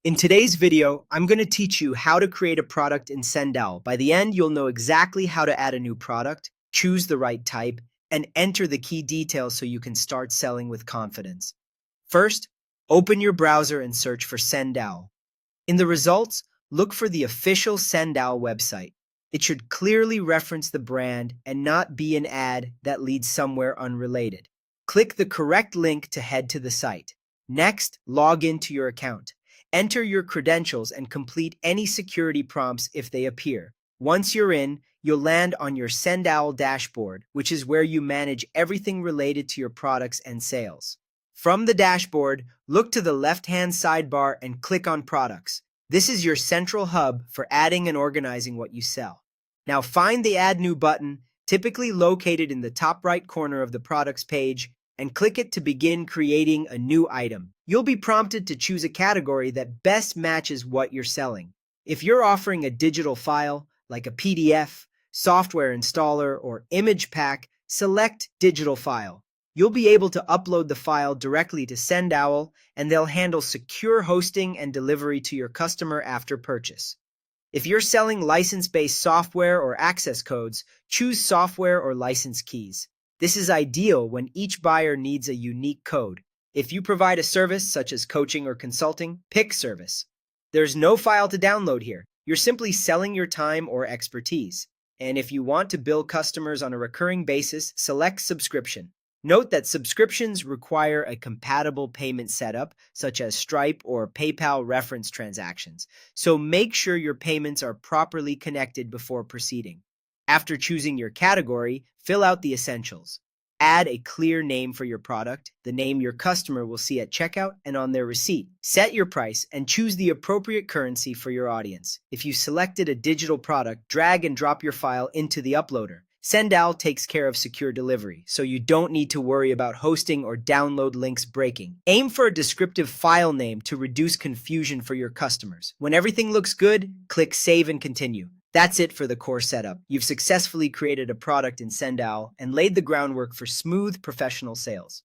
In today's video, I'm going to teach you how to create a product in Sendowl. By the end, you'll know exactly how to add a new product, choose the right type, and enter the key details so you can start selling with confidence. First, open your browser and search for Sendowl. In the results, look for the official Sendowl website. It should clearly reference the brand and not be an ad that leads somewhere unrelated. Click the correct link to head to the site. Next, log into your account. Enter your credentials and complete any security prompts if they appear. Once you're in, you'll land on your Sendowl dashboard, which is where you manage everything related to your products and sales. From the dashboard, look to the left-hand sidebar and click on Products. This is your central hub for adding and organizing what you sell. Now find the Add New button, typically located in the top right corner of the Products page, and click it to begin creating a new item. You'll be prompted to choose a category that best matches what you're selling. If you're offering a digital file, like a PDF, software installer, or image pack, select Digital File. You'll be able to upload the file directly to Sendowl, and they'll handle secure hosting and delivery to your customer after purchase. If you're selling license-based software or access codes, choose Software or License Keys. This is ideal when each buyer needs a unique code. If you provide a service such as coaching or consulting, pick Service. There's no file to download here. You're simply selling your time or expertise. And if you want to bill customers on a recurring basis, select Subscription. Note that subscriptions require a compatible payment setup, such as Stripe or PayPal reference transactions, so make sure your payments are properly connected before proceeding. After choosing your category, fill out the essentials. Add a clear name for your product, the name your customer will see at checkout and on their receipt. Set your price and choose the appropriate currency for your audience. If you selected a digital product, drag and drop your file into the uploader. Sendowl takes care of secure delivery, so you don't need to worry about hosting or download links breaking. Aim for a descriptive file name to reduce confusion for your customers. When everything looks good, click Save and Continue. That's it for the core setup. You've successfully created a product in Sendowl and laid the groundwork for smooth professional sales.